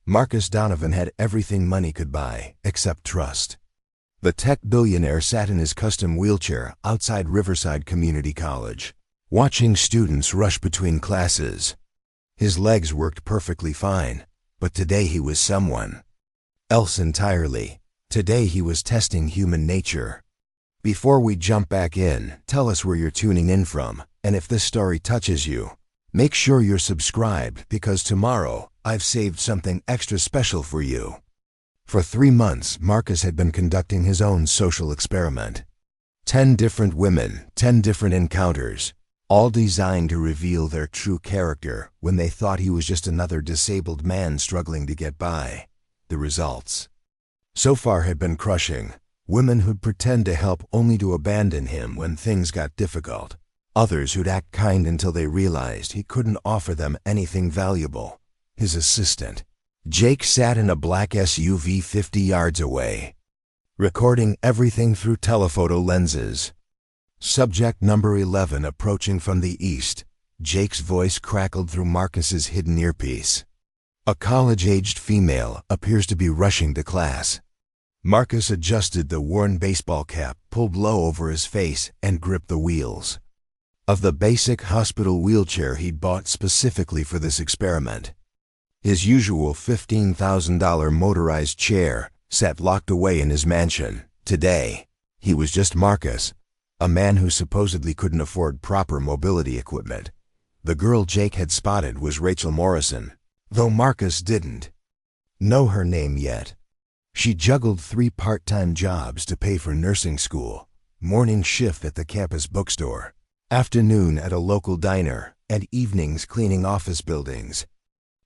Marcus Donovan had everything money could buy, except trust. The tech billionaire sat in his custom wheelchair outside Riverside Community College, watching students rush between classes. His legs worked perfectly fine, but today he was someone else entirely. Today he was testing human nature. Before we jump back in, tell us where you're tuning in from, and if this story touches you, make sure you're subscribed because tomorrow I've saved something extra special for you. For 3 months, Marcus had been conducting his own social experiment. 10 different women, 10 different encounters, all designed to reveal their true character when they thought he was just another disabled man struggling to get by. The results so far had been crushing. Women who'd pretend to help only to abandon him when things got difficult. Others who'd act kind until they realized he couldn't offer them anything valuable. His assistant, Jake, sat in a black SUV 50 yards away, recording everything through telephoto lenses. Subject number 11 approaching from the east. Jake's voice crackled through Marcus's hidden earpiece. A college-aged female appears to be rushing to class. Marcus adjusted the worn baseball cap pulled low over his face and gripped the wheels of the basic hospital wheelchair he'd bought specifically for this experiment. His usual $15,000 motorized chair sat locked away in his mansion. Today, he was just Marcus, a man who supposedly couldn't afford proper mobility equipment. The girl Jake had spotted was Rachel Morrison, though Marcus didn't know her name yet. She juggled 3 part-time jobs to pay for nursing school, morning shift at the campus bookstore, afternoon at a local diner, and evenings cleaning office buildings.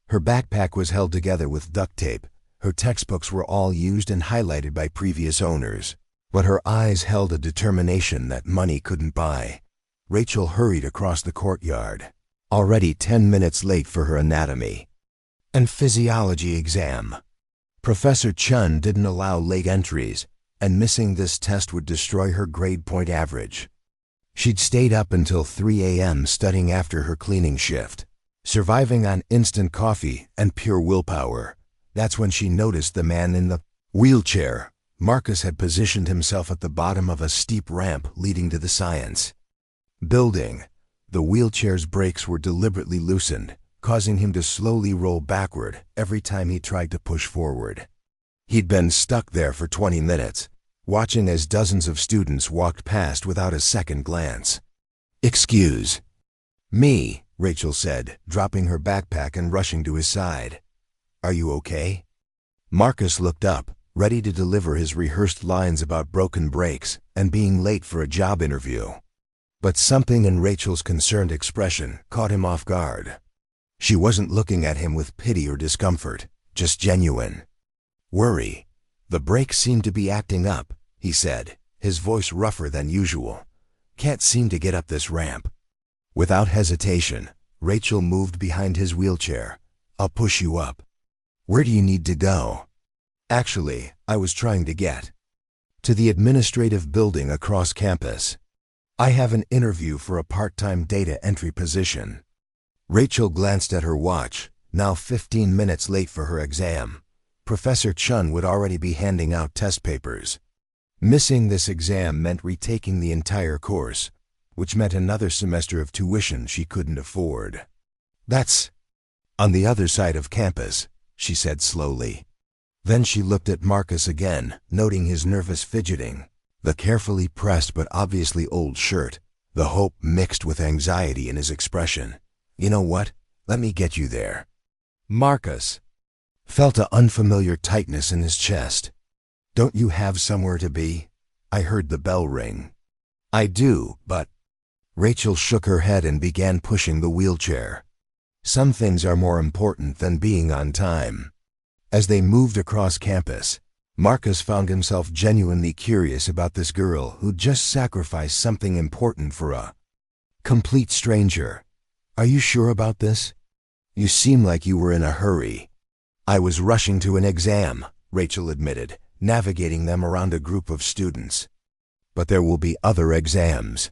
Her backpack was held together with duct tape. Her textbooks were all used and highlighted by previous owners, but her eyes held a determination that money couldn't buy. Rachel hurried across the courtyard, already 10 minutes late for her anatomy and physiology exam. Professor Chun didn't allow late entries, and missing this test would destroy her grade point average. She'd stayed up until 3 a.m. studying after her cleaning shift, surviving on instant coffee and pure willpower. That's when she noticed the man in the wheelchair. Marcus had positioned himself at the bottom of a steep ramp leading to the science building. The wheelchair's brakes were deliberately loosened, causing him to slowly roll backward every time he tried to push forward. He'd been stuck there for 20 minutes, watching as dozens of students walked past without a second glance. "Excuse me," Rachel said, dropping her backpack and rushing to his side. "Are you okay?" Marcus looked up, ready to deliver his rehearsed lines about broken brakes and being late for a job interview. But something in Rachel's concerned expression caught him off guard. She wasn't looking at him with pity or discomfort, just genuine worry. "The brakes seem to be acting up," he said, his voice rougher than usual. "Can't seem to get up this ramp." Without hesitation, Rachel moved behind his wheelchair. "I'll push you up." "Where do you need to go?" "Actually, I was trying to get to the administrative building across campus. I have an interview for a part-time data entry position." Rachel glanced at her watch, now 15 minutes late for her exam. Professor Chun would already be handing out test papers. Missing this exam meant retaking the entire course, which meant another semester of tuition she couldn't afford. "That's on the other side of campus," she said slowly. Then she looked at Marcus again, noting his nervous fidgeting, the carefully pressed but obviously old shirt, the hope mixed with anxiety in his expression. "You know what? Let me get you there." Marcus felt an unfamiliar tightness in his chest. "Don't you have somewhere to be? I heard the bell ring." "I do, but—" Rachel shook her head and began pushing the wheelchair. Some things are more important than being on time. As they moved across campus, Marcus found himself genuinely curious about this girl who'd just sacrificed something important for a complete stranger. "Are you sure about this? You seem like you were in a hurry." "I was rushing to an exam," Rachel admitted, navigating them around a group of students. "But there will be other exams.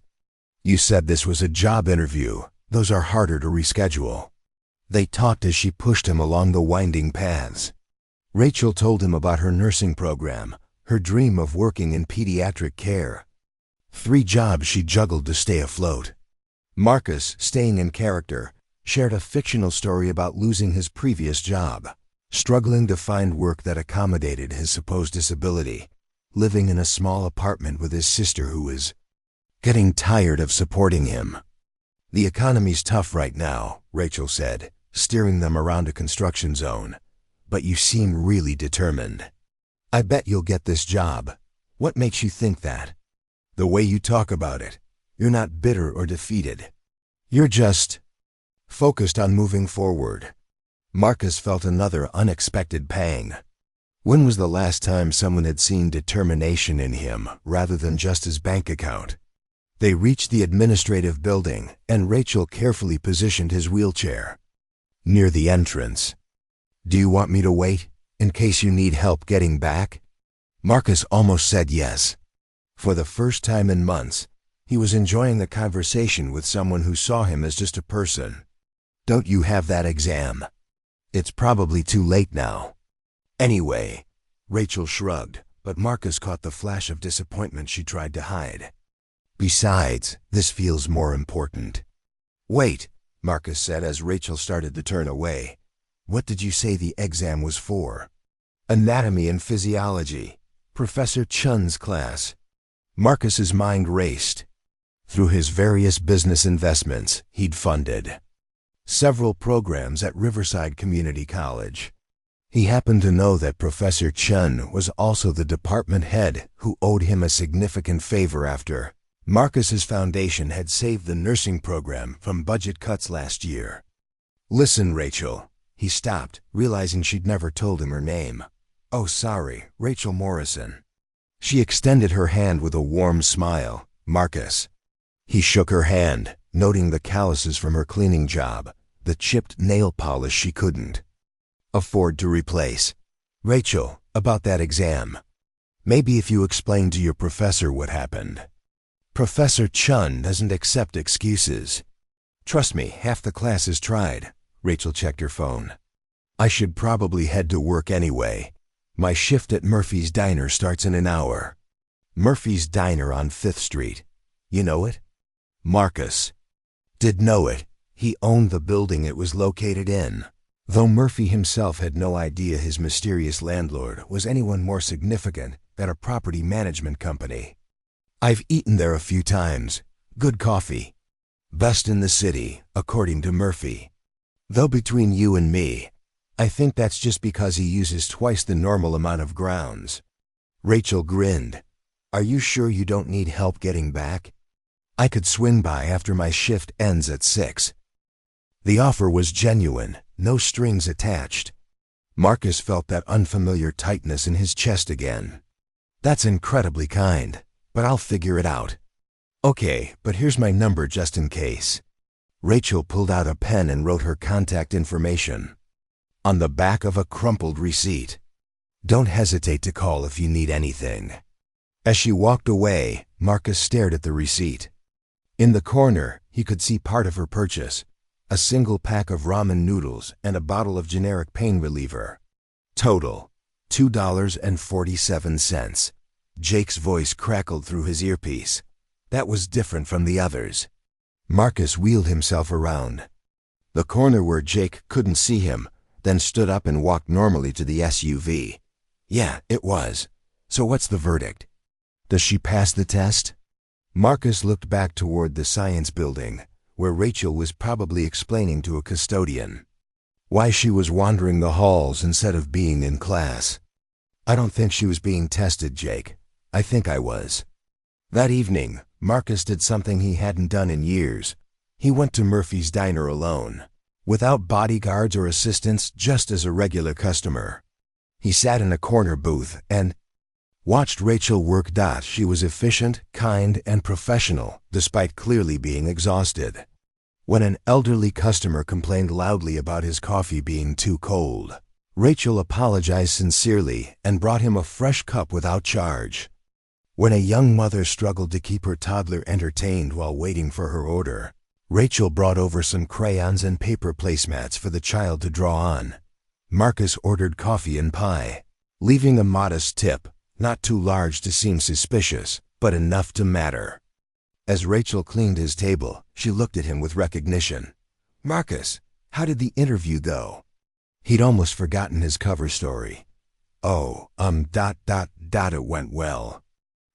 You said this was a job interview. Those are harder to reschedule." They talked as she pushed him along the winding paths, Rachel told him about her nursing program, her dream of working in pediatric care. 3 jobs she juggled to stay afloat. Marcus, staying in character, shared a fictional story about losing his previous job, struggling to find work that accommodated his supposed disability, living in a small apartment with his sister who was getting tired of supporting him. "The economy's tough right now," Rachel said, steering them around a construction zone. "But you seem really determined. I bet you'll get this job. What makes you think that?" "The way you talk about it. You're not bitter or defeated. You're just focused on moving forward." Marcus felt another unexpected pang. When was the last time someone had seen determination in him rather than just his bank account? They reached the administrative building, and Rachel carefully positioned his wheelchair near the entrance. "Do you want me to wait, in case you need help getting back?" Marcus almost said yes. For the first time in months, he was enjoying the conversation with someone who saw him as just a person. "Don't you have that exam? It's probably too late now." "Anyway," Rachel shrugged, but Marcus caught the flash of disappointment she tried to hide. "Besides, this feels more important." "Wait," Marcus said as Rachel started to turn away. "What did you say the exam was for?" "Anatomy and physiology. Professor Chun's class." Marcus's mind raced. Through his various business investments, he'd funded several programs at Riverside Community College. He happened to know that Professor Chun was also the department head who owed him a significant favor after Marcus's foundation had saved the nursing program from budget cuts last year. "Listen, Rachel." He stopped, realizing she'd never told him her name. "Oh, sorry, Rachel Morrison." She extended her hand with a warm smile. "Marcus." He shook her hand, noting the calluses from her cleaning job, the chipped nail polish she couldn't afford to replace. "Rachel, about that exam. Maybe if you explain to your professor what happened." "Professor Chun doesn't accept excuses. Trust me, half the class has tried." Rachel checked her phone. "I should probably head to work anyway. My shift at Murphy's Diner starts in an hour." Murphy's Diner on 5th Street. You know it? Marcus did know it. He owned the building it was located in, though Murphy himself had no idea his mysterious landlord was anyone more significant than a property management company. "I've eaten there a few times. Good coffee. Best in the city, according to Murphy. Though between you and me, I think that's just because he uses twice the normal amount of grounds." Rachel grinned. "Are you sure you don't need help getting back? I could swing by after my shift ends at 6. The offer was genuine, no strings attached. Marcus felt that unfamiliar tightness in his chest again. "That's incredibly kind, but I'll figure it out." "Okay, but here's my number just in case." Rachel pulled out a pen and wrote her contact information on the back of a crumpled receipt. "Don't hesitate to call if you need anything." As she walked away, Marcus stared at the receipt. In the corner, he could see part of her purchase: a single pack of ramen noodles and a bottle of generic pain reliever. Total, $2.47. Jake's voice crackled through his earpiece. That was different from the others. Marcus wheeled himself around the corner where Jake couldn't see him, then stood up and walked normally to the SUV. "Yeah, it was. So what's the verdict? Does she pass the test?" Marcus looked back toward the science building, where Rachel was probably explaining to a custodian why she was wandering the halls instead of being in class. "I don't think she was being tested, Jake. I think I was." That evening, Marcus did something he hadn't done in years. He went to Murphy's Diner alone, without bodyguards or assistants, just as a regular customer. He sat in a corner booth and watched Rachel work. She was efficient, kind, and professional, despite clearly being exhausted. When an elderly customer complained loudly about his coffee being too cold, Rachel apologized sincerely and brought him a fresh cup without charge. When a young mother struggled to keep her toddler entertained while waiting for her order, Rachel brought over some crayons and paper placemats for the child to draw on. Marcus ordered coffee and pie, leaving a modest tip, not too large to seem suspicious, but enough to matter. As Rachel cleaned his table, she looked at him with recognition. "Marcus, how did the interview go?" He'd almost forgotten his cover story. It went well.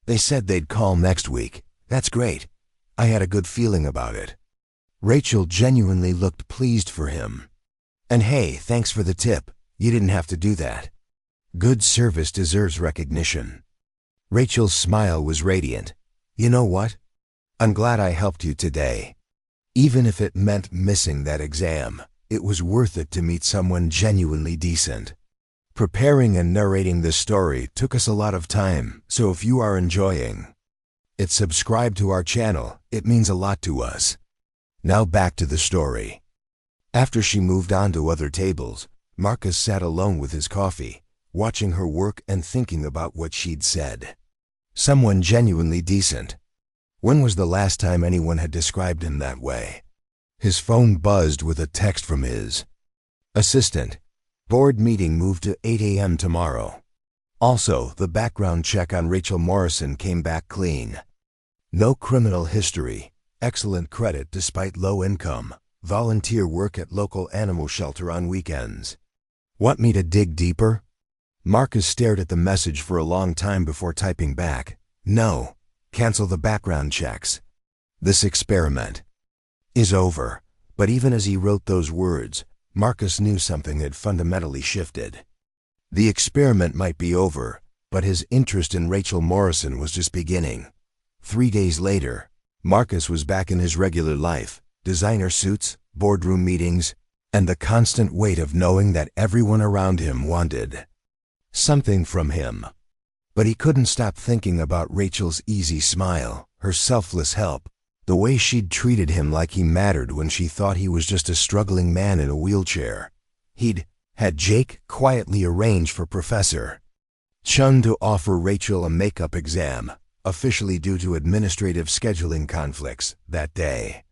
They said they'd call next week. That's great. I had a good feeling about it." Rachel genuinely looked pleased for him. "And hey, thanks for the tip. You didn't have to do that. Good service deserves recognition." Rachel's smile was radiant. "You know what? I'm glad I helped you today. Even if it meant missing that exam, it was worth it to meet someone genuinely decent. Preparing and narrating this story took us a lot of time, so if you are enjoying it, subscribe to our channel. It means a lot to us. Now back to the story." After she moved on to other tables, Marcus sat alone with his coffee, watching her work and thinking about what she'd said. Someone genuinely decent. When was the last time anyone had described him that way? His phone buzzed with a text from his assistant. "Board meeting moved to 8 a.m. tomorrow." Also, the background check on Rachel Morrison came back clean. No criminal history, excellent credit despite low income, volunteer work at local animal shelter on weekends. "Want me to dig deeper?" Marcus stared at the message for a long time before typing back. "No, cancel the background checks. This experiment is over." But even as he wrote those words, Marcus knew something had fundamentally shifted. The experiment might be over, but his interest in Rachel Morrison was just beginning. 3 days later, Marcus was back in his regular life, designer suits, boardroom meetings, and the constant weight of knowing that everyone around him wanted something from him. But he couldn't stop thinking about Rachel's easy smile, her selfless help, the way she'd treated him like he mattered when she thought he was just a struggling man in a wheelchair. He'd had Jake quietly arrange for Professor Chun to offer Rachel a makeup exam, officially due to administrative scheduling conflicts, that day.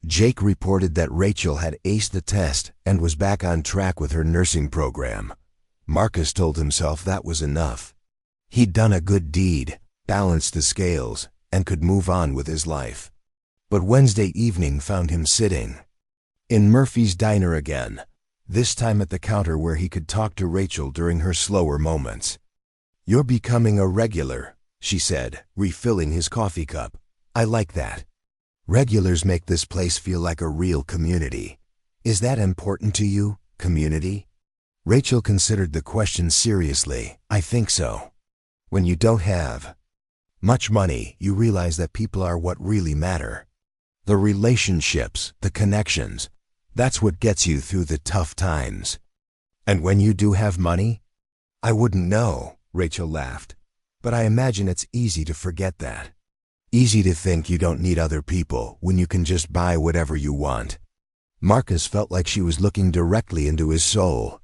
Jake reported that Rachel had aced the test and was back on track with her nursing program. Marcus told himself that was enough. He'd done a good deed, balanced the scales, and could move on with his life. But Wednesday evening found him sitting in Murphy's diner again, this time at the counter where he could talk to Rachel during her slower moments. "You're becoming a regular," she said, refilling his coffee cup. "I like that. Regulars make this place feel like a real community. Is that important to you, community?" Rachel considered the question seriously. "I think so. When you don't have much money, you realize that people are what really matter. The relationships, the connections, that's what gets you through the tough times. And when you do have money?" "I wouldn't know," Rachel laughed. "But I imagine it's easy to forget that. Easy to think you don't need other people when you can just buy whatever you want." Marcus felt like she was looking directly into his soul.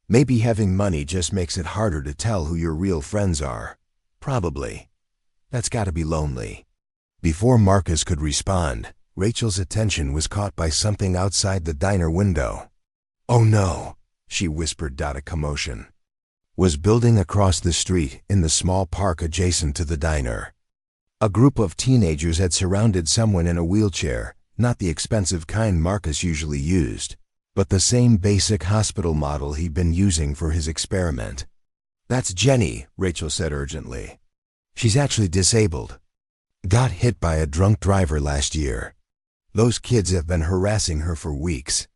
Maybe having money just makes it harder to tell who your real friends are. Probably. That's gotta be lonely. Before Marcus could respond, Rachel's attention was caught by something outside the diner window. "Oh no," she whispered. A commotion was building across the street in the small park adjacent to the diner. A group of teenagers had surrounded someone in a wheelchair, not the expensive kind Marcus usually used, but the same basic hospital model he'd been using for his experiment. "That's Jenny," Rachel said urgently. "She's actually disabled. Got hit by a drunk driver last year. Those kids have been harassing her for weeks."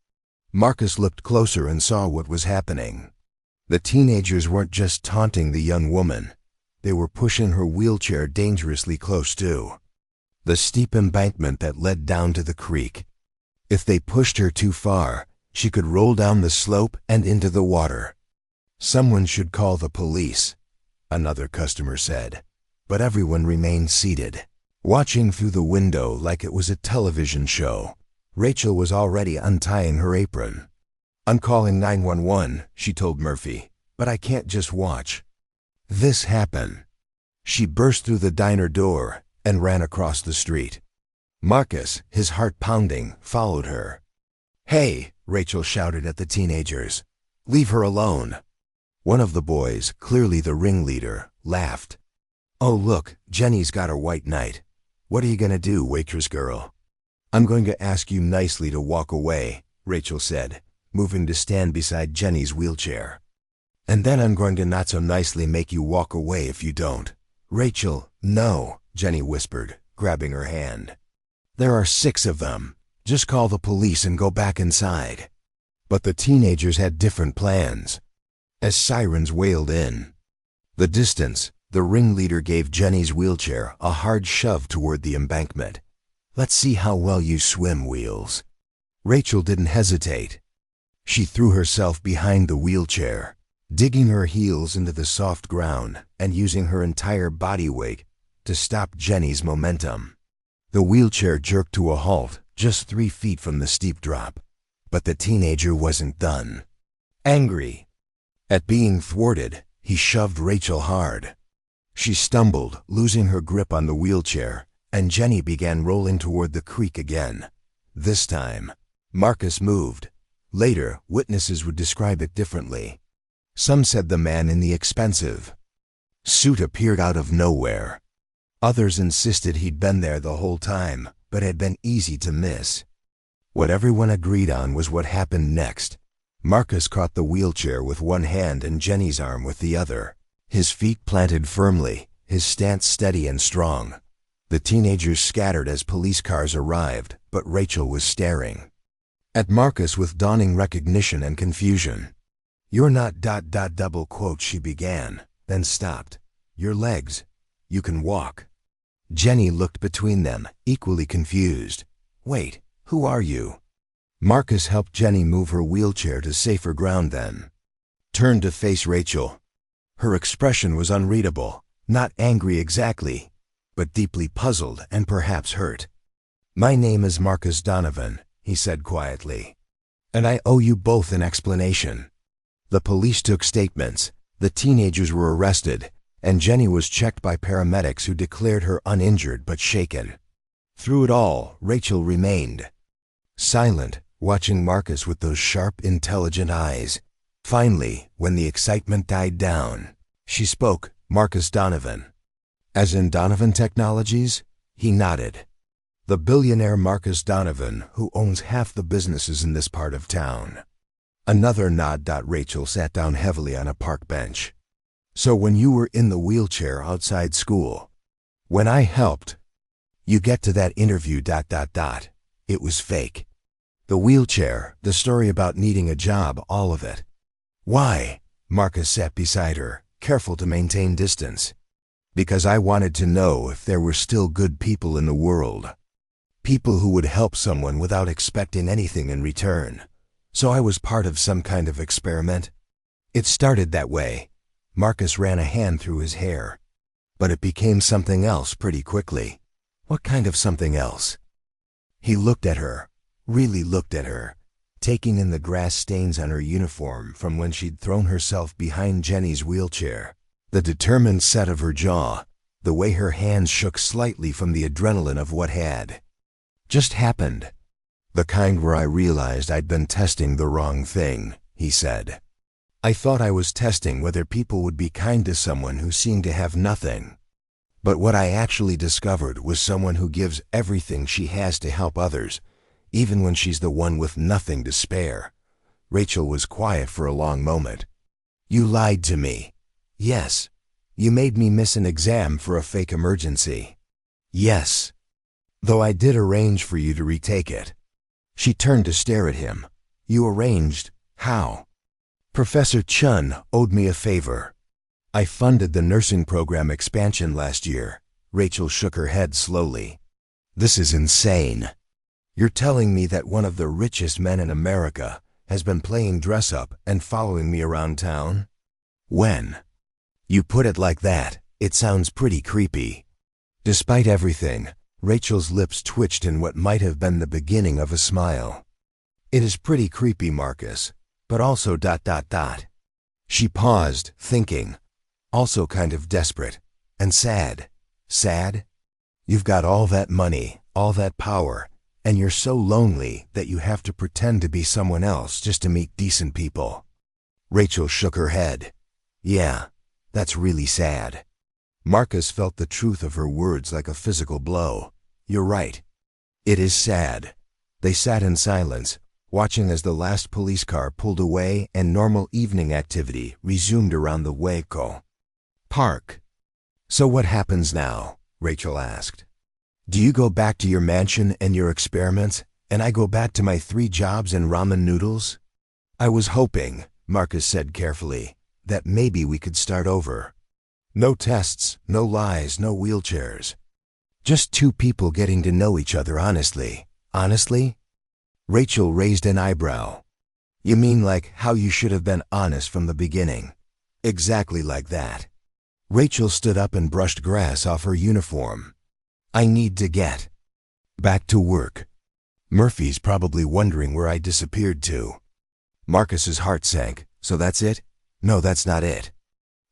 Marcus looked closer and saw what was happening. The teenagers weren't just taunting the young woman. They were pushing her wheelchair dangerously close to the steep embankment that led down to the creek. If they pushed her too far, she could roll down the slope and into the water. "Someone should call the police," another customer said. But everyone remained seated, watching through the window like it was a television show. Rachel was already untying her apron. "I'm calling 911, she told Murphy, "but I can't just watch this happen." She burst through the diner door and ran across the street. Marcus, his heart pounding, followed her. "Hey," Rachel shouted at the teenagers. Leave her alone. One of the boys, clearly the ringleader, laughed. Oh look, Jenny's got her white knight. What are you gonna do, waitress girl? I'm going to ask you nicely to walk away, Rachel said, moving to stand beside Jenny's wheelchair. And then I'm going to not so nicely make you walk away if you don't. Rachel, no, Jenny whispered, grabbing her hand. There are 6 of them. Just call the police and go back inside. But the teenagers had different plans. As sirens wailed in the distance, the ringleader gave Jenny's wheelchair a hard shove toward the embankment. Let's see how well you swim, Wheels. Rachel didn't hesitate. She threw herself behind the wheelchair, digging her heels into the soft ground and using her entire body weight to stop Jenny's momentum. The wheelchair jerked to a halt just 3 feet from the steep drop, but the teenager wasn't done. Angry at being thwarted, he shoved Rachel hard. She stumbled, losing her grip on the wheelchair, and Jenny began rolling toward the creek again. This time, Marcus moved. Later, witnesses would describe it differently. Some said the man in the expensive suit appeared out of nowhere. Others insisted he'd been there the whole time, but had been easy to miss. What everyone agreed on was what happened next. Marcus caught the wheelchair with one hand and Jenny's arm with the other, his feet planted firmly, his stance steady and strong. The teenagers scattered as police cars arrived, but Rachel was staring at Marcus with dawning recognition and confusion. You're not ... she began, then stopped. Your legs. You can walk. Jenny looked between them, equally confused. Wait, who are you? Marcus helped Jenny move her wheelchair to safer ground then turned to face Rachel. Her expression was unreadable, not angry exactly, but deeply puzzled and perhaps hurt. My name is Marcus Donovan, he said quietly, and I owe you both an explanation. The police took statements, the teenagers were arrested, and Jenny was checked by paramedics who declared her uninjured but shaken. Through it all, Rachel remained silent, watching Marcus with those sharp, intelligent eyes. Finally, when the excitement died down, she spoke. Marcus Donovan. As in Donovan Technologies? He nodded. The billionaire Marcus Donovan, who owns half the businesses in this part of town. Another nod. Rachel sat down heavily on a park bench. So when you were in the wheelchair outside school, when I helped you get to that interview ... it was fake. The wheelchair, the story about needing a job, all of it. Why? Marcus sat beside her, careful to maintain distance. Because I wanted to know if there were still good people in the world. People who would help someone without expecting anything in return. So I was part of some kind of experiment. It started that way. Marcus ran a hand through his hair. But it became something else pretty quickly. What kind of something else? He looked at her, really looked at her, taking in the grass stains on her uniform from when she'd thrown herself behind Jenny's wheelchair, the determined set of her jaw, the way her hands shook slightly from the adrenaline of what had just happened. The kind where I realized I'd been testing the wrong thing, he said. I thought I was testing whether people would be kind to someone who seemed to have nothing. But what I actually discovered was someone who gives everything she has to help others, even when she's the one with nothing to spare. Rachel was quiet for a long moment. You lied to me. Yes. You made me miss an exam for a fake emergency. Yes. Though I did arrange for you to retake it. She turned to stare at him. You arranged? How? Professor Chun owed me a favor. I funded the nursing program expansion last year. Rachel shook her head slowly. This is insane. You're telling me that one of the richest men in America has been playing dress-up and following me around town? When you put it like that, it sounds pretty creepy. Despite everything, Rachel's lips twitched in what might have been the beginning of a smile. It is pretty creepy, Marcus, but also ... She paused, thinking. Also kind of desperate. And sad. Sad? You've got all that money, all that power, and you're so lonely that you have to pretend to be someone else just to meet decent people. Rachel shook her head. Yeah, that's really sad. Marcus felt the truth of her words like a physical blow. You're right. It is sad. They sat in silence, watching as the last police car pulled away and normal evening activity resumed around the Waco Park. So what happens now? Rachel asked. Do you go back to your mansion and your experiments, and I go back to my 3 jobs and ramen noodles? I was hoping, Marcus said carefully, that maybe we could start over. No tests, no lies, no wheelchairs. Just 2 people getting to know each other honestly. Honestly? Rachel raised an eyebrow. You mean like how you should have been honest from the beginning? Exactly like that. Rachel stood up and brushed grass off her uniform. I need to get back to work. Murphy's probably wondering where I disappeared to. Marcus's heart sank. So that's it? No, that's not it.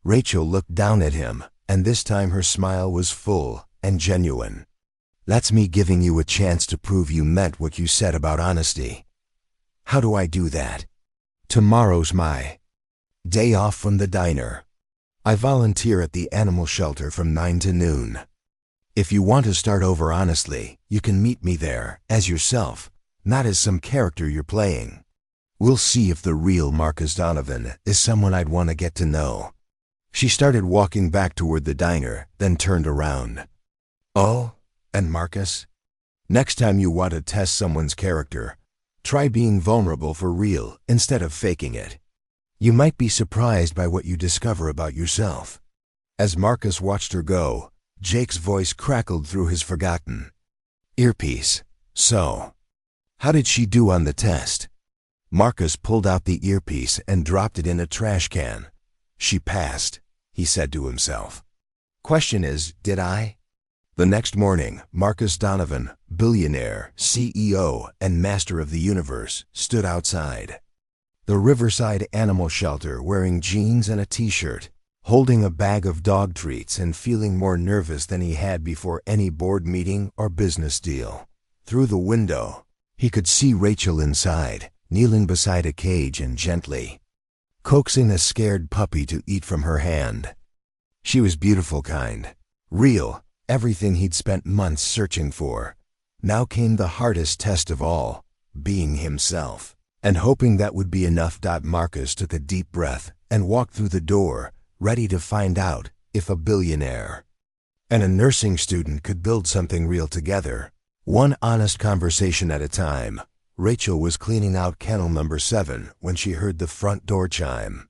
Rachel looked down at him, and this time her smile was full and genuine. That's me giving you a chance to prove you meant what you said about honesty. How do I do that? Tomorrow's my day off from the diner. I volunteer at the animal shelter from 9 to noon. If you want to start over honestly, you can meet me there, as yourself, not as some character you're playing. We'll see if the real Marcus Donovan is someone I'd want to get to know. She started walking back toward the diner, then turned around. Oh, and Marcus? Next time you want to test someone's character, try being vulnerable for real instead of faking it. You might be surprised by what you discover about yourself. As Marcus watched her go, Jake's voice crackled through his forgotten earpiece. So, how did she do on the test? Marcus pulled out the earpiece and dropped it in a trash can. She passed, he said to himself. Question is, did I? The next morning, Marcus Donovan, billionaire, CEO, and master of the universe, stood outside the Riverside Animal Shelter wearing jeans and a t-shirt, holding a bag of dog treats and feeling more nervous than he had before any board meeting or business deal. Through the window, he could see Rachel inside, kneeling beside a cage and gently coaxing a scared puppy to eat from her hand. She was beautiful kind, real, everything he'd spent months searching for. Now came the hardest test of all, being himself, and hoping that would be enough. Marcus took a deep breath and walked through the door, ready to find out if a billionaire and a nursing student could build something real together. One honest conversation at a time. Rachel was cleaning out kennel number 7 when she heard the front door chime.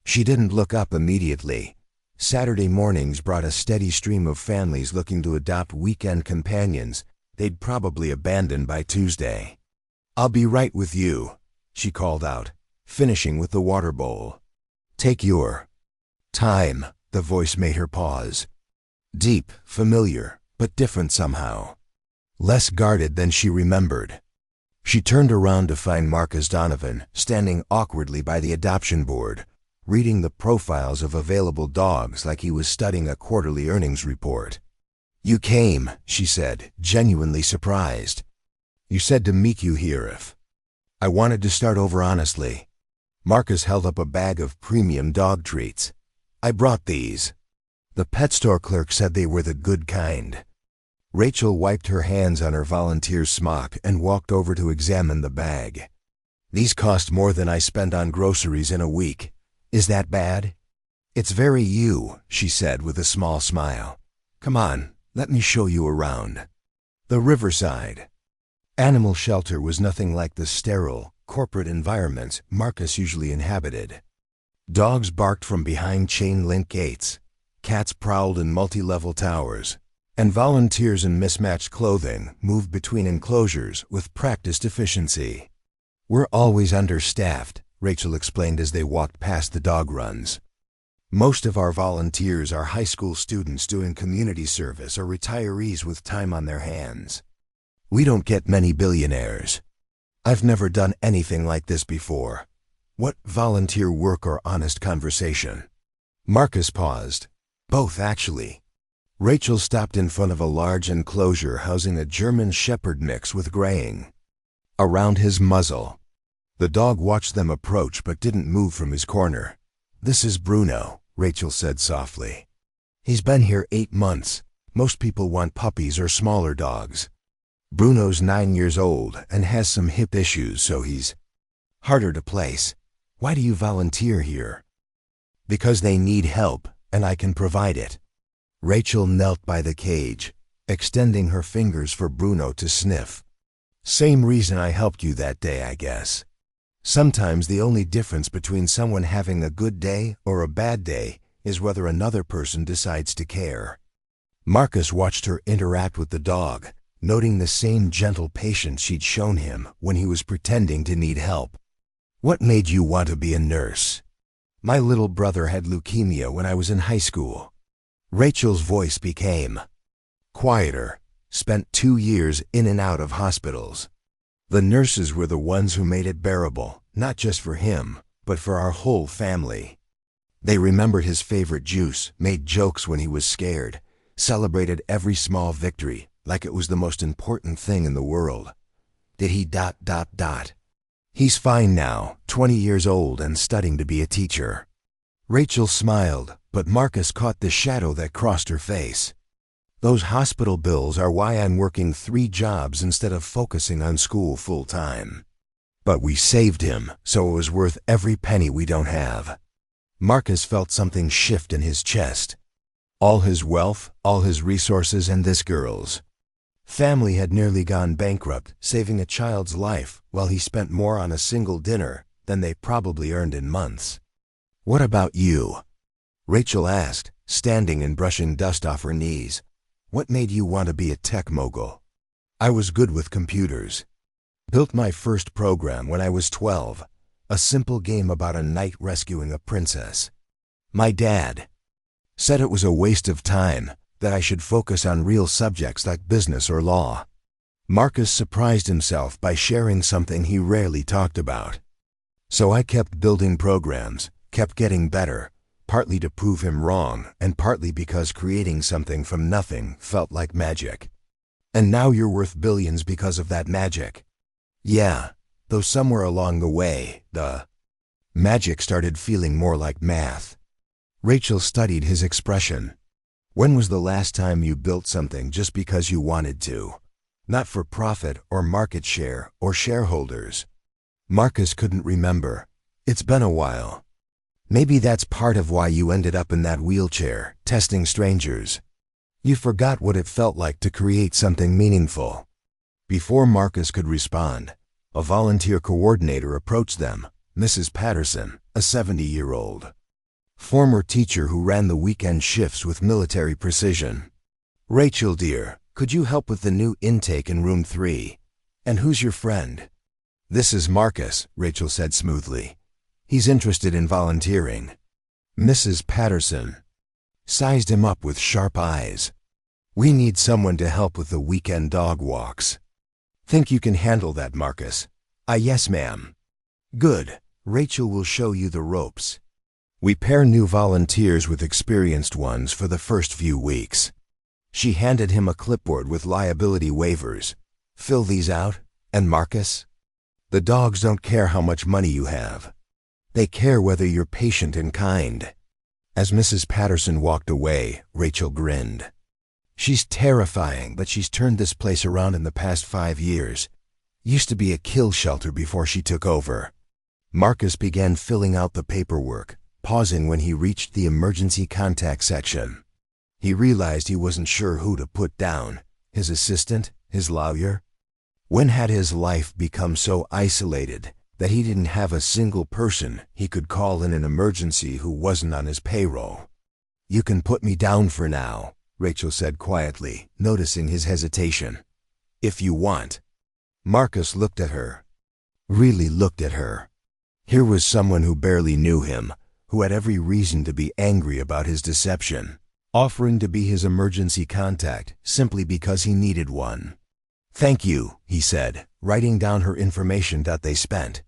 She didn't look up immediately. Saturday mornings brought a steady stream of families looking to adopt weekend companions they'd probably abandon by Tuesday. I'll be right with you, she called out, finishing with the water bowl. Take your time, the voice made her pause. Deep, familiar, but different somehow. Less guarded than she remembered. She turned around to find Marcus Donovan standing awkwardly by the adoption board, reading the profiles of available dogs like he was studying a quarterly earnings report. You came, she said, genuinely surprised. You said to meet you here if I wanted to start over honestly. Marcus held up a bag of premium dog treats. I brought these. The pet store clerk said they were the good kind. Rachel wiped her hands on her volunteer's smock and walked over to examine the bag. These cost more than I spend on groceries in a week. Is that bad? It's very you, she said with a small smile. Come on, let me show you around. The Riverside Animal Shelter was nothing like the sterile, corporate environments Marcus usually inhabited. Dogs barked from behind chain-link gates, cats prowled in multi-level towers, and volunteers in mismatched clothing moved between enclosures with practiced efficiency. We're always understaffed, Rachel explained as they walked past the dog runs. Most of our volunteers are high school students doing community service or retirees with time on their hands. We don't get many billionaires. I've never done anything like this before. What volunteer work or honest conversation? Marcus paused. Both, actually. Rachel stopped in front of a large enclosure housing a German Shepherd mix with graying around his muzzle. The The dog watched them approach but didn't move from his corner. "This is Bruno," Rachel said softly. "He's been here 8 months. Most people want puppies or smaller dogs. Bruno's 9 years old and has some hip issues, so he's harder to place. Why do you volunteer here?" "Because they need help, and I can provide it." Rachel knelt by the cage, extending her fingers for Bruno to sniff. "Same reason I helped you that day, I guess. Sometimes the only difference between someone having a good day or a bad day is whether another person decides to care." Marcus watched her interact with the dog, noting the same gentle patience she'd shown him when he was pretending to need help. "What made you want to be a nurse?" "My little brother had leukemia when I was in high school." Rachel's voice became quieter. "Spent 2 years in and out of hospitals. The nurses were the ones who made it bearable, not just for him, but for our whole family. They remembered his favorite juice, made jokes when he was scared, celebrated every small victory like it was the most important thing in the world." "Did he ... "He's fine now, 20 years old and studying to be a teacher." Rachel smiled, but Marcus caught the shadow that crossed her face. "Those hospital bills are why I'm working 3 jobs instead of focusing on school full-time. But we saved him, so it was worth every penny we don't have." Marcus felt something shift in his chest. All his wealth, all his resources, and this girl's family had nearly gone bankrupt, saving a child's life, while he spent more on a single dinner than they probably earned in months. "What about you?" Rachel asked, standing and brushing dust off her knees. "What made you want to be a tech mogul?" "I was good with computers. Built my first program when I was 12, a simple game about a knight rescuing a princess. My dad said it was a waste of time, that I should focus on real subjects like business or law." Marcus surprised himself by sharing something he rarely talked about. "So I kept building programs, kept getting better, partly to prove him wrong and partly because creating something from nothing felt like magic. And now you're worth billions because of that magic." "Yeah, though somewhere along the way, the magic started feeling more like math." Rachel studied his expression. "When was the last time you built something just because you wanted to? Not for profit or market share or shareholders?" Marcus couldn't remember. "It's been a while." "Maybe that's part of why you ended up in that wheelchair, testing strangers. You forgot what it felt like to create something meaningful." Before Marcus could respond, a volunteer coordinator approached them, Mrs. Patterson, a 70-year-old former teacher who ran the weekend shifts with military precision. "Rachel, dear, could you help with the new intake in room 3? And who's your friend?" "This is Marcus," Rachel said smoothly. "He's interested in volunteering." Mrs. Patterson sized him up with sharp eyes. "We need someone to help with the weekend dog walks. Think you can handle that, Marcus?" Yes, ma'am." "Good. Rachel will show you the ropes. We pair new volunteers with experienced ones for the first few weeks." She handed him a clipboard with liability waivers. "Fill these out, and Marcus, the dogs don't care how much money you have. They care whether you're patient and kind." As Mrs. Patterson walked away, Rachel grinned. "She's terrifying, but she's turned this place around in the past 5 years. Used to be a kill shelter before she took over." Marcus began filling out the paperwork, pausing when he reached the emergency contact section. He realized he wasn't sure who to put down, his assistant, his lawyer. When had his life become so isolated that he didn't have a single person he could call in an emergency who wasn't on his payroll? "You can put me down for now," Rachel said quietly, noticing his hesitation. "If you want." Marcus looked at her. Really looked at her. Here was someone who barely knew him, who had every reason to be angry about his deception, offering to be his emergency contact simply because he needed one. "Thank you," he said, writing down her information that they spent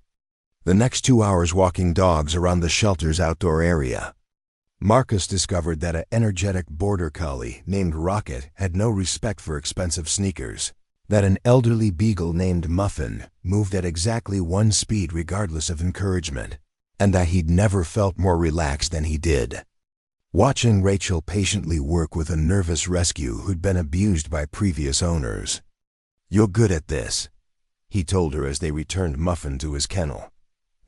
the next 2 hours walking dogs around the shelter's outdoor area. Marcus discovered that an energetic border collie named Rocket had no respect for expensive sneakers. that an elderly beagle named Muffin moved at exactly one speed regardless of encouragement, and that he'd never felt more relaxed than he did. Watching Rachel patiently work with a nervous rescue who'd been abused by previous owners. "You're good at this," he told her as they returned Muffin to his kennel.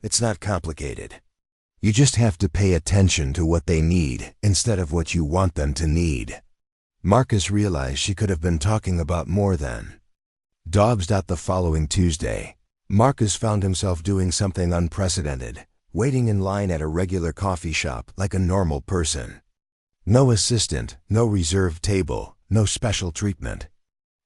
"It's not complicated. You just have to pay attention to what they need instead of what you want them to need." Marcus realized she could have been talking about more than. The following Tuesday, Marcus found himself doing something unprecedented, waiting in line at a regular coffee shop like a normal person. No assistant, no reserved table, no special treatment.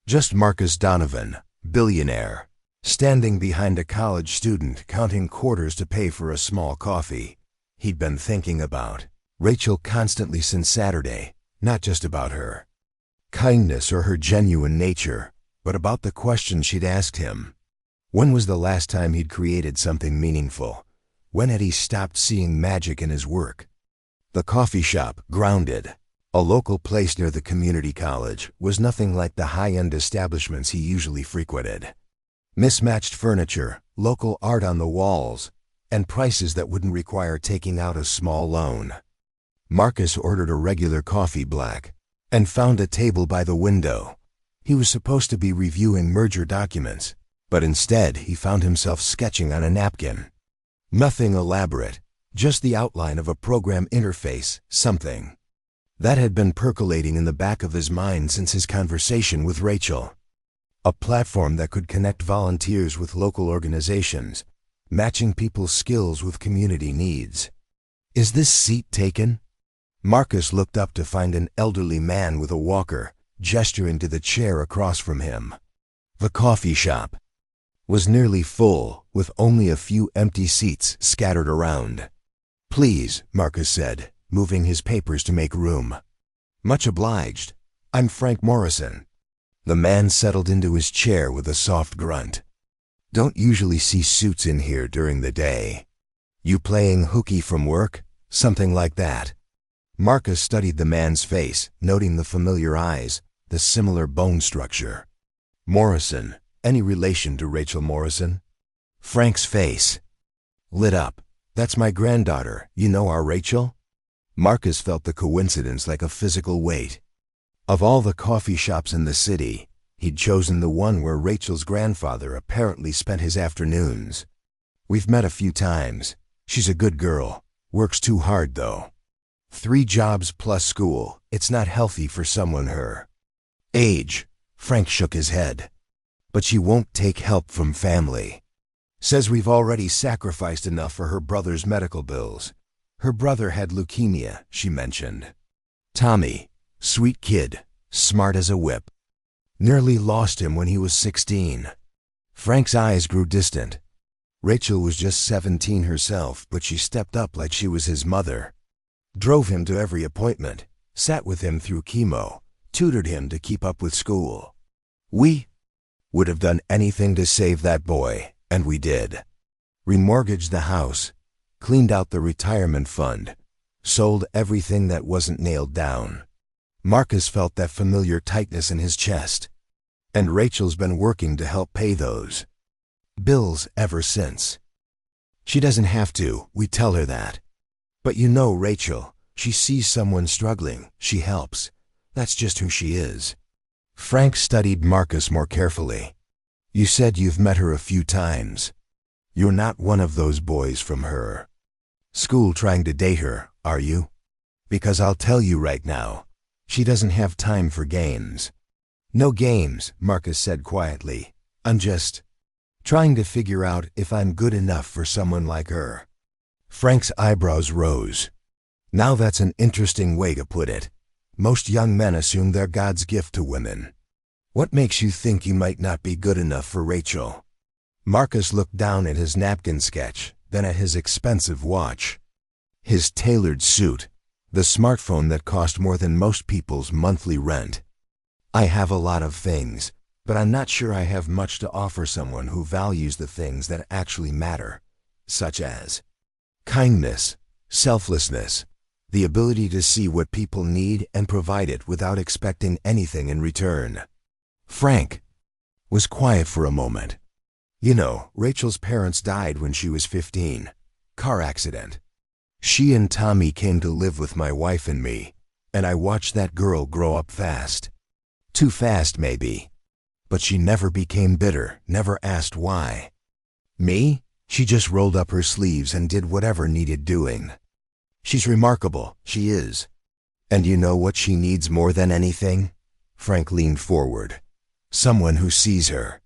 Just Marcus Donovan, billionaire, standing behind a college student counting quarters to pay for a small coffee. He'd been thinking about Rachel constantly since Saturday, not just about her kindness or her genuine nature, but about the questions she'd asked him. When was the last time he'd created something meaningful? When had he stopped seeing magic in his work? The coffee shop, Grounded, a local place near the community college, was nothing like the high-end establishments he usually frequented. Mismatched furniture, local art on the walls, and prices that wouldn't require taking out a small loan. Marcus ordered a regular coffee black and found a table by the window. He was supposed to be reviewing merger documents, but instead he found himself sketching on a napkin. Nothing elaborate, just the outline of a program interface, something that had been percolating in the back of his mind since his conversation with Rachel. A platform that could connect volunteers with local organizations, matching people's skills with community needs. "Is this seat taken?" Marcus looked up to find an elderly man with a walker gesturing to the chair across from him. The coffee shop was nearly full, with only a few empty seats scattered around. "Please," Marcus said, moving his papers to make room. "Much obliged. I'm Frank Morrison." The man settled into his chair with a soft grunt. "Don't usually see suits in here during the day. You playing hooky from work? Something like that." Marcus studied the man's face, noting the familiar eyes, the similar bone structure. "Morrison, any relation to Rachel Morrison?" Frank's face lit up. "That's my granddaughter. You know our Rachel?" Marcus felt the coincidence like a physical weight. Of all the coffee shops in the city, he'd chosen the one where Rachel's grandfather apparently spent his afternoons. "We've met a few times. She's a good girl. Works too hard, though. 3 jobs plus school. It's not healthy for someone her age." Frank shook his head. "But she won't take help from family. Says we've already sacrificed enough for her brother's medical bills. Her brother had leukemia," she mentioned. "Tommy, sweet kid, smart as a whip. Nearly lost him when he was 16. Frank's eyes grew distant. Rachel was just 17 herself, but she stepped up like she was his mother. Drove him to every appointment, sat with him through chemo, tutored him to keep up with school. We would have done anything to save that boy, and we did. Remortgaged the house, cleaned out the retirement fund, sold everything that wasn't nailed down." Marcus felt that familiar tightness in his chest. "And Rachel's been working to help pay those bills ever since. She doesn't have to, we tell her that. But you know Rachel, she sees someone struggling, she helps. That's just who she is." Frank studied Marcus more carefully. "You said you've met her a few times. You're not one of those boys from her school trying to date her, are you? Because I'll tell you right now, she doesn't have time for games." "No games," Marcus said quietly. "I'm just trying to figure out if I'm good enough for someone like her." Frank's eyebrows rose. "Now that's an interesting way to put it. Most young men assume they're God's gift to women. What makes you think you might not be good enough for Rachel?" Marcus looked down at his napkin sketch, then at his expensive watch. His tailored suit, the smartphone that cost more than most people's monthly rent. "I have a lot of things, but I'm not sure I have much to offer someone who values the things that actually matter, such as kindness, selflessness, the ability to see what people need and provide it without expecting anything in return." "Frank, was quiet for a moment. You know, Rachel's parents died when she was 15. Car accident. She and Tommy came to live with my wife and me, and I watched that girl grow up fast. Too fast, maybe. But she never became bitter, never asked why. Me? She just rolled up her sleeves and did whatever needed doing. She's remarkable, she is. And you know what she needs more than anything? Frank leaned forward. Someone who sees her.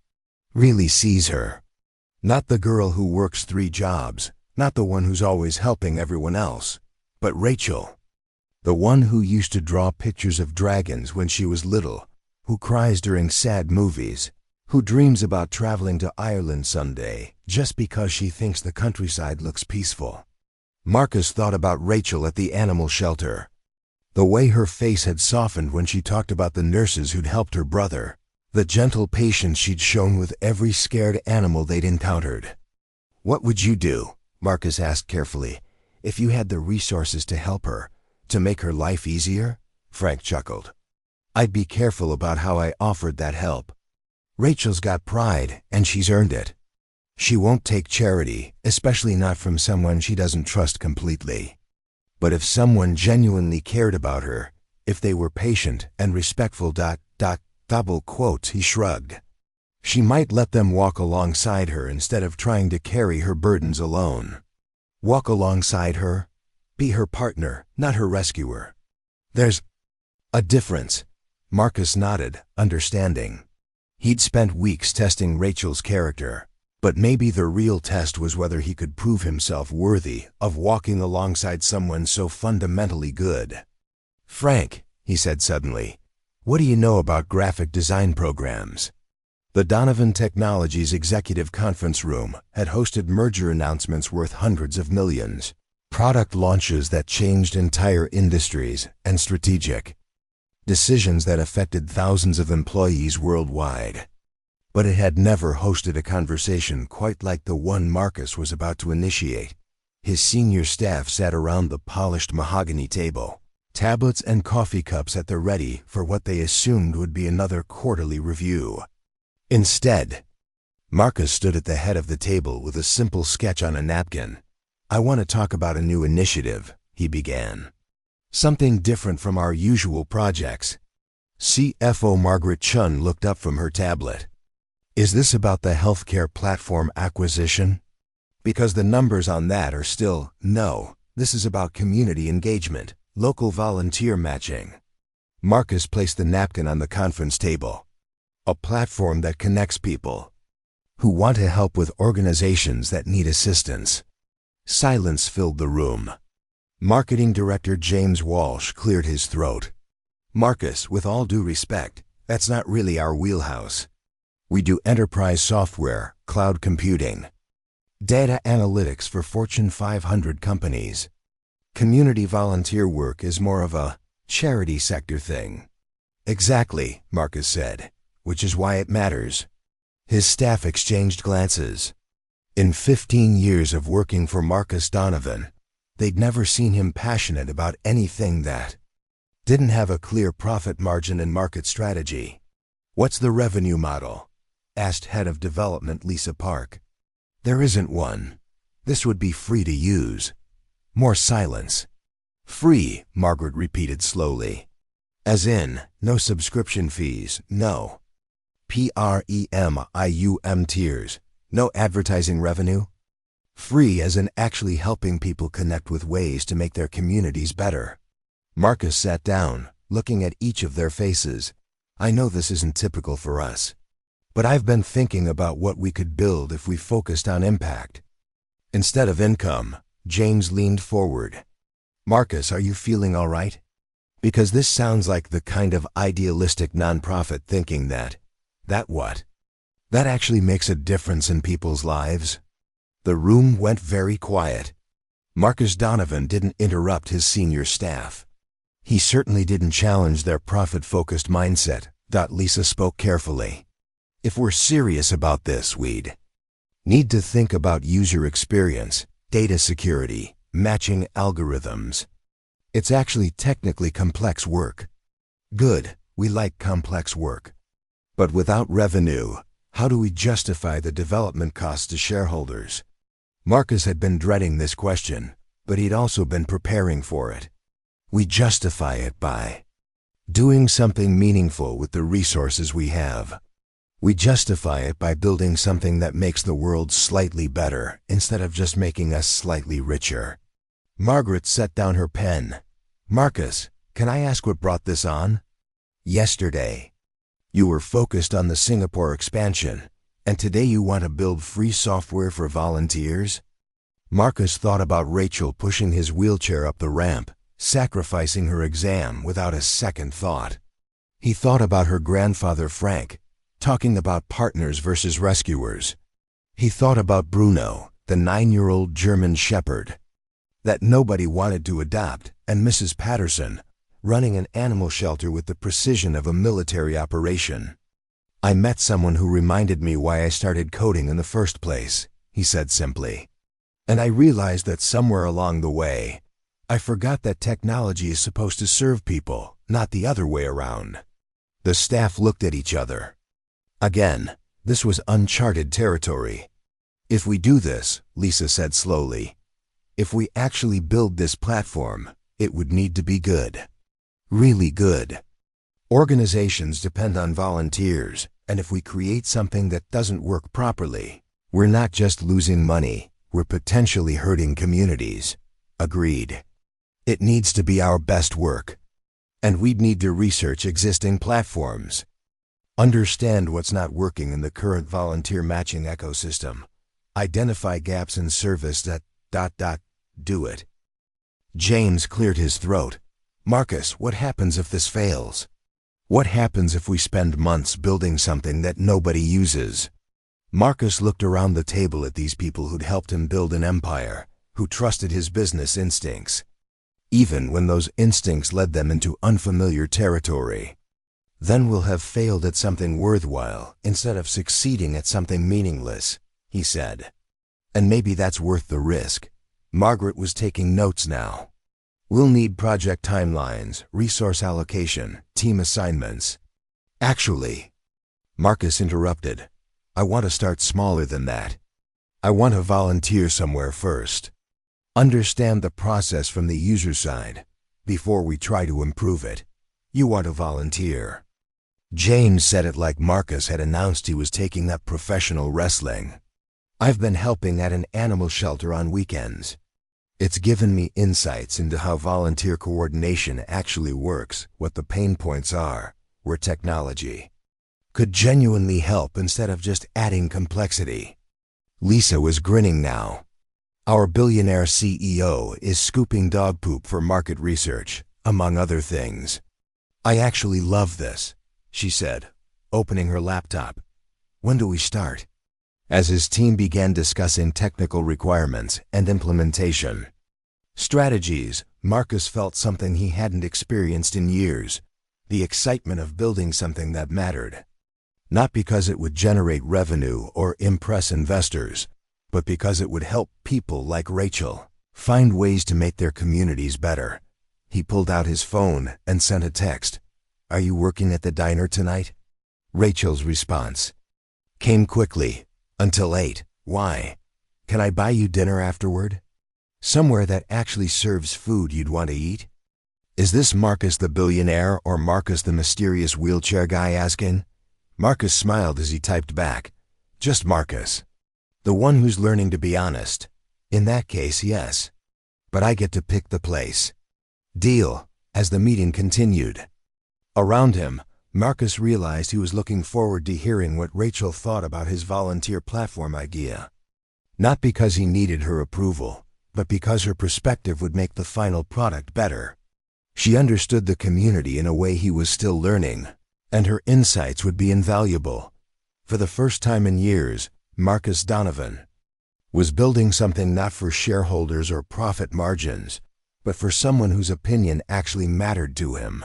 Really sees her. Not the girl who works 3 jobs, not the one who's always helping everyone else, but Rachel. The one who used to draw pictures of dragons when she was little, who cries during sad movies, who dreams about traveling to Ireland someday just because she thinks the countryside looks peaceful. Marcus thought about Rachel at the animal shelter. The way her face had softened when she talked about the nurses who'd helped her brother, the gentle patience she'd shown with every scared animal they'd encountered. "What would you do?" Marcus asked carefully. "If you had the resources to help her, to make her life easier?" Frank chuckled. "I'd be careful about how I offered that help. Rachel's got pride, and she's earned it. She won't take charity, especially not from someone she doesn't trust completely. But if someone genuinely cared about her, if they were patient and respectful, double quotes, he shrugged, she might let them walk alongside her instead of trying to carry her burdens alone. Walk alongside her? Be her partner, not her rescuer. There's a difference." Marcus nodded, understanding. He'd spent weeks testing Rachel's character, but maybe the real test was whether he could prove himself worthy of walking alongside someone so fundamentally good. "Frank," he said suddenly, "what do you know about graphic design programs?" The Donovan Technologies executive conference room had hosted merger announcements worth hundreds of millions, product launches that changed entire industries, and strategic decisions that affected thousands of employees worldwide. But it had never hosted a conversation quite like the one Marcus was about to initiate. His senior staff sat around the polished mahogany table, tablets and coffee cups at the ready for what they assumed would be another quarterly review. Instead, Marcus stood at the head of the table with a simple sketch on a napkin. "I want to talk about a new initiative," he began. "Something different from our usual projects." CFO Margaret Chun looked up from her tablet. "Is this about the healthcare platform acquisition? Because the numbers on that are still, no, this is about community engagement, local volunteer matching." Marcus placed the napkin on the conference table. "A platform that connects people who want to help with organizations that need assistance." Silence filled the room. Marketing Director James Walsh cleared his throat. "Marcus, with all due respect, that's not really our wheelhouse. We do enterprise software, cloud computing, data analytics for Fortune 500 companies. Community volunteer work is more of a charity sector thing." "Exactly," Marcus said, "which is why it matters." His staff exchanged glances. In 15 years of working for Marcus Donovan, they'd never seen him passionate about anything that didn't have a clear profit margin and market strategy. "What's the revenue model?" asked Head of Development Lisa Park. "There isn't one. This would be free to use." More silence. "Free," Margaret repeated slowly. "As in, no subscription fees, no premium tiers, no advertising revenue? Free as in actually helping people connect with ways to make their communities better." Marcus sat down, looking at each of their faces. "I know this isn't typical for us, but I've been thinking about what we could build if we focused on impact instead of income." James leaned forward. "Marcus, are you feeling all right? Because this sounds like the kind of idealistic nonprofit thinking that what? That actually makes a difference in people's lives." The room went very quiet. Marcus Donovan didn't interrupt his senior staff. He certainly didn't challenge their profit-focused mindset. Lisa spoke carefully. "If we're serious about this, we'd need to think about user experience, data security, matching algorithms. It's actually technically complex work." "Good, we like complex work. But without revenue, How do we justify the development costs to shareholders? Marcus had been dreading this question, but he'd also been preparing for it. We justify it by doing something meaningful with the resources we have. We justify it by building something that makes the world slightly better instead of just making us slightly richer. Margaret set down her pen. Marcus, can I ask what brought this on? Yesterday, you were focused on the Singapore expansion, and today you want to build free software for volunteers? Marcus thought about Rachel pushing his wheelchair up the ramp, sacrificing her exam without a second thought. He thought about her grandfather Frank, talking about partners versus rescuers. He thought about Bruno, the 9-year-old German shepherd that nobody wanted to adopt, and Mrs. Patterson, running an animal shelter with the precision of a military operation. I met someone who reminded me why I started coding in the first place, he said simply. And I realized that somewhere along the way, I forgot that technology is supposed to serve people, not the other way around. The staff looked at each other. Again, this was uncharted territory. If we do this, Lisa said slowly, if we actually build this platform, it would need to be good. Really good. Organizations depend on volunteers, and if we create something that doesn't work properly, we're not just losing money, we're potentially hurting communities. Agreed. It needs to be our best work. And we'd need to research existing platforms. Understand what's not working in the current volunteer matching ecosystem. Identify gaps in service that... do it. James cleared his throat. Marcus, what happens if this fails? What happens if we spend months building something that nobody uses? Marcus looked around the table at these people who'd helped him build an empire, who trusted his business instincts, even when those instincts led them into unfamiliar territory. Then we'll have failed at something worthwhile instead of succeeding at something meaningless, he said. And maybe that's worth the risk. Margaret was taking notes now. We'll need project timelines, resource allocation, team assignments. Actually, Marcus interrupted, I want to start smaller than that. I want to volunteer somewhere first. Understand the process from the user side before we try to improve it. You want to volunteer. James said it like Marcus had announced he was taking up professional wrestling. I've been helping at an animal shelter on weekends. It's given me insights into how volunteer coordination actually works, what the pain points are, where technology could genuinely help instead of just adding complexity. Lisa was grinning now. Our billionaire CEO is scooping dog poop for market research, among other things. I actually love this, she said, opening her laptop. When do we start? As his team began discussing technical requirements and implementation strategies, Marcus felt something he hadn't experienced in years, the excitement of building something that mattered. Not because it would generate revenue or impress investors, but because it would help people like Rachel find ways to make their communities better. He pulled out his phone and sent a text. Are you working at the diner tonight? Rachel's response came quickly. Until 8. Why? Can I buy you dinner afterward? Somewhere that actually serves food you'd want to eat? Is this Marcus the billionaire or Marcus the mysterious wheelchair guy asking? Marcus smiled as he typed back. Just Marcus. The one who's learning to be honest. In that case, yes. But I get to pick the place. Deal. As the meeting continued. Around him, Marcus realized he was looking forward to hearing what Rachel thought about his volunteer platform idea. Not because he needed her approval, but because her perspective would make the final product better. She understood the community in a way he was still learning, and her insights would be invaluable. For the first time in years, Marcus Donovan was building something not for shareholders or profit margins, but for someone whose opinion actually mattered to him.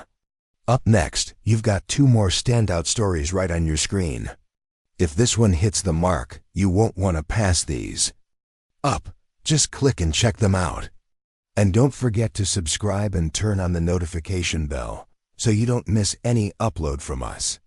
Up next, you've got 2 more standout stories right on your screen. If this one hits the mark, you won't want to pass these up. Just click and check them out. And don't forget to subscribe and turn on the notification bell so you don't miss any upload from us.